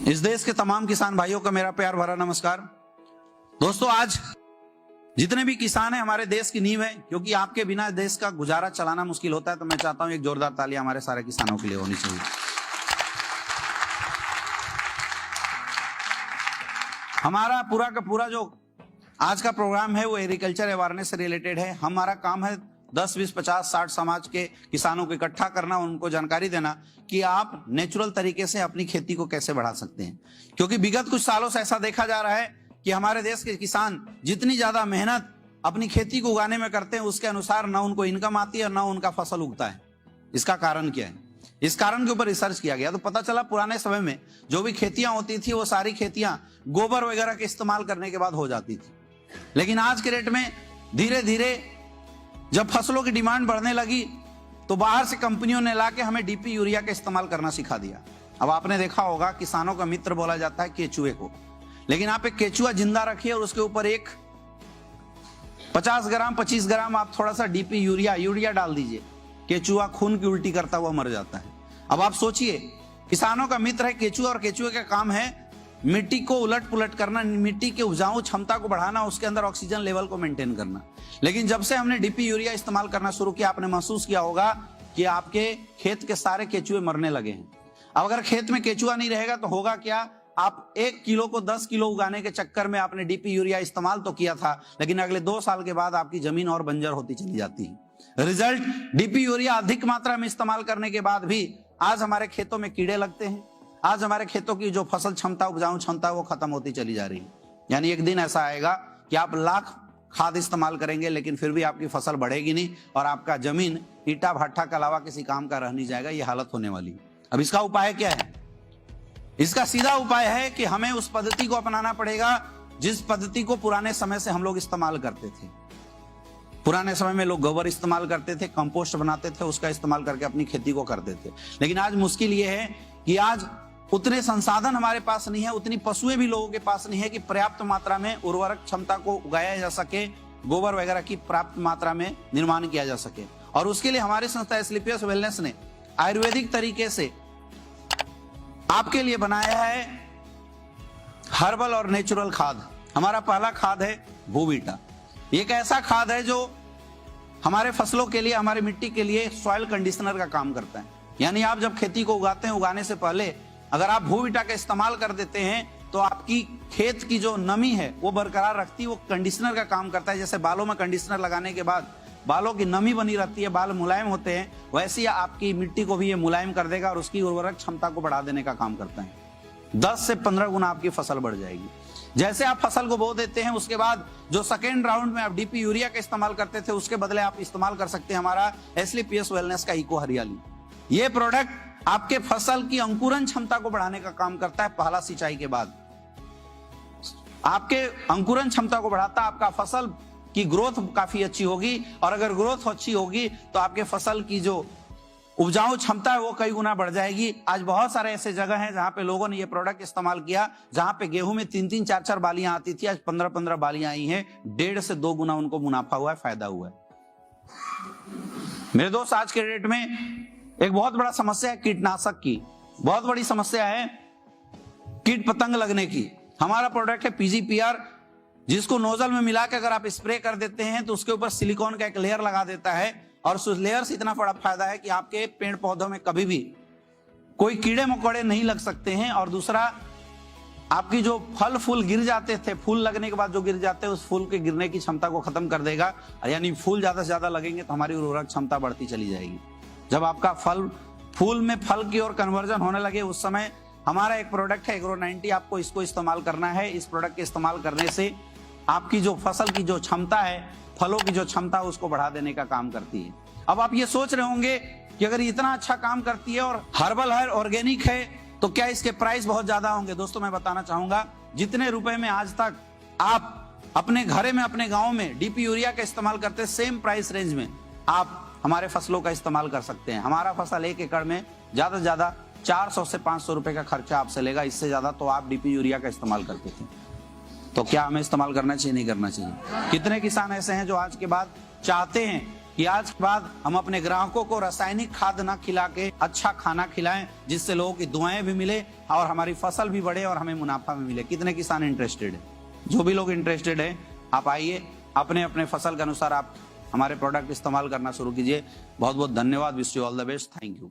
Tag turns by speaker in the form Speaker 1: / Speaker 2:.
Speaker 1: इस देश के तमाम किसान भाइयों का मेरा प्यार भरा नमस्कार। दोस्तों, आज जितने भी किसान हैं हमारे देश की नींव है, क्योंकि आपके बिना देश का गुजारा चलाना मुश्किल होता है। तो मैं चाहता हूं एक जोरदार ताली हमारे सारे किसानों के लिए होनी चाहिए। हमारा पूरा का पूरा जो आज का प्रोग्राम है वो एग्रीकल्चर अवेयरनेस से रिलेटेड है। हमारा काम है 10, 20, 50, 60 समाज के किसानों को इकट्ठा करना, उनको जानकारी देना कि आप नेचुरल तरीके से अपनी खेती को कैसे बढ़ा सकते हैं। क्योंकि विगत कुछ सालों से ऐसा देखा जा रहा है कि हमारे देश के किसान जितनी ज्यादा मेहनत अपनी खेती को उगाने में करते हैं, उसके अनुसार ना उनको इनकम आती है और ना उनका फसल उगता है। इसका कारण क्या है? इस कारण के ऊपर रिसर्च किया गया तो पता चला पुराने समय में जो भी खेतियां होती थी वो सारी खेतियां गोबर वगैरह के इस्तेमाल करने के बाद हो जाती थी। लेकिन आज के रेट में धीरे धीरे जब फसलों की डिमांड बढ़ने लगी तो बाहर से कंपनियों ने लाके हमें डीपी यूरिया का इस्तेमाल करना सिखा दिया। अब आपने देखा होगा किसानों का मित्र बोला जाता है केचुए को, लेकिन आप एक केचुआ जिंदा रखिए और उसके ऊपर एक 50 ग्राम 25 ग्राम आप थोड़ा सा डीपी यूरिया डाल दीजिए, केचुआ खून की उल्टी करता हुआ मर जाता है। अब आप सोचिए, किसानों का मित्र है केचुआ और केचुए का काम है मिट्टी को उलट पुलट करना, मिट्टी के उपजाऊ क्षमता को बढ़ाना, उसके अंदर ऑक्सीजन लेवल को मेंटेन करना। लेकिन जब से हमने डीपी यूरिया इस्तेमाल करना शुरू किया, आपने महसूस किया होगा कि आपके खेत के सारे केचुए मरने लगे हैं। अब अगर खेत में केचुआ नहीं रहेगा तो होगा क्या? आप 1 किलो को 10 किलो उगाने के चक्कर में आपने डीपी यूरिया इस्तेमाल तो किया था, लेकिन अगले 2 साल के बाद आपकी जमीन और बंजर होती चली जाती है। रिजल्ट, डीपी यूरिया अधिक मात्रा में इस्तेमाल करने के बाद भी आज हमारे खेतों में कीड़े लगते हैं। आज हमारे खेतों की जो फसल क्षमता, उपजाऊ क्षमता वो खत्म होती चली जा रही है। यानी एक दिन ऐसा आएगा कि आप लाख खाद इस्तेमाल करेंगे लेकिन फिर भी आपकी फसल बढ़ेगी नहीं और आपका जमीन ईटा भट्ठा के अलावा किसी काम का रह नहीं जाएगा। ये हालत होने वाली है। अब इसका उपाय क्या है? इसका सीधा उपाय है कि हमें उस पद्धति को अपनाना पड़ेगा जिस पद्धति को पुराने समय से हम लोग इस्तेमाल करते थे। पुराने समय में लोग गोबर इस्तेमाल करते थे, कंपोस्ट बनाते थे, उसका इस्तेमाल करके अपनी खेती को करते थे। लेकिन आज मुश्किल ये है कि आज उतने संसाधन हमारे पास नहीं है, उतनी पशुएं भी लोगों के पास नहीं है कि पर्याप्त मात्रा में उर्वरक क्षमता को उगाया जा सके, गोबर वगैरह की पर्याप्त मात्रा में निर्माण किया जा सके। और उसके लिए हमारी संस्था एस्क्लेपियस वेलनेस ने आयुर्वेदिक तरीके से आपके लिए बनाया है हर्बल और नेचुरल खाद। हमारा पहला खाद है बोवीटा। एक ऐसा खाद है जो हमारे फसलों के लिए, हमारे मिट्टी के लिए सॉइल कंडीशनर का काम करता है। यानी आप जब खेती को उगाते हैं, उगाने से पहले अगर आप बोवीटा का इस्तेमाल कर देते हैं तो आपकी खेत की जो नमी है वो बरकरार रखती है। वो कंडीशनर का काम करता है। जैसे बालों में कंडीशनर लगाने के बाद बालों की नमी बनी रहती है, बाल मुलायम होते हैं, वैसे ही आपकी मिट्टी को भी ये मुलायम कर देगा और उसकी उर्वरक क्षमता को बढ़ा देने का काम करता है। 10 से 15 गुना आपकी फसल बढ़ जाएगी। जैसे आप फसल को बो देते हैं, उसके बाद जो सेकेंड राउंड में आप डीपी यूरिया का इस्तेमाल करते थे, उसके बदले आप इस्तेमाल कर सकते हैं हमारा एस्क्लेपियस वेलनेस का इको हरियाली। ये प्रोडक्ट आपके फसल की अंकुरन क्षमता को बढ़ाने का काम करता है। पहला सिंचाई के बाद आपके अंकुरन क्षमता को बढ़ाता है, आपका फसल की ग्रोथ काफी अच्छी होगी और अगर ग्रोथ अच्छी होगी तो आपके फसल की जो उपजाऊ क्षमता है वो कई गुना बढ़ जाएगी। आज बहुत सारे ऐसे जगह हैं जहां पे लोगों ने ये प्रोडक्ट इस्तेमाल किया, जहां पे गेहूं में 3-3, 4-4 बालियां आती थी, आज 15-15 बालियां आई हैं। 1.5 से 2 गुना उनको मुनाफा हुआ है, फायदा हुआ है। मेरे दोस्त, आज के डेट में एक बहुत बड़ा समस्या है कीटनाशक की, बहुत बड़ी समस्या है कीट पतंग लगने की। हमारा प्रोडक्ट है पीजीपीआर, जिसको नोजल में मिला के अगर आप स्प्रे कर देते हैं तो उसके ऊपर सिलिकॉन का एक लेयर लगा देता है और उस लेयर से इतना बड़ा फायदा है कि आपके पेड़ पौधों में कभी भी कोई कीड़े मकोड़े नहीं लग सकते हैं। और दूसरा, आपकी जो फल फूल गिर जाते थे, फूल लगने के बाद जो गिर जाते हैं, उस फूल के गिरने की क्षमता को खत्म कर देगा। यानी फूल ज्यादा से ज्यादा लगेंगे तो हमारी उर्वरक क्षमता बढ़ती चली जाएगी। जब आपका फूल में फल की ओर कन्वर्जन होने लगे, उस समय हमारा एक प्रोडक्ट है एग्रो 90, आपको इसको इस्तेमाल करना है। इस प्रोडक्ट के इस्तेमाल करने से आपकी जो फसल की जो क्षमता है, फलों की जो क्षमता है, उसको बढ़ा देने का काम करती है। अब आप ये सोच रहे होंगे कि अगर इतना अच्छा काम करती है और हर्बल है, ऑर्गेनिक है, तो क्या इसके प्राइस बहुत ज्यादा होंगे? दोस्तों, मैं बताना चाहूंगा, जितने रुपए में आज तक आप अपने घरे में, अपने गाँव में डीपी यूरिया का इस्तेमाल करते हैं, सेम प्राइस रेंज में आप हमारे फसलों का इस्तेमाल कर सकते हैं। हमारा फसल 1 एकड़ में ज्यादा से ज्यादा 400 से 500 रुपए का खर्चा आपसे लेगा। इससे ज्यादा तो आप डीपी यूरिया का इस्तेमाल करते थे। तो क्या हमें इस्तेमाल करना चाहिए, नहीं करना चाहिए? कितने किसान ऐसे हैं जो आज के बाद चाहते हैं कि आज के बाद हम अपने ग्राहकों को रासायनिक खाद ना खिला के अच्छा खाना खिलाएं, जिससे लोगों की दुआएं भी मिले और हमारी फसल भी बढ़े और हमें मुनाफा भी मिले। कितने किसान इंटरेस्टेड है? जो भी लोग इंटरेस्टेड है, आप आइए, अपने अपने फसल के अनुसार आप हमारे प्रोडक्ट इस्तेमाल करना शुरू कीजिए। बहुत बहुत धन्यवाद। Wish you all the best. Thank you.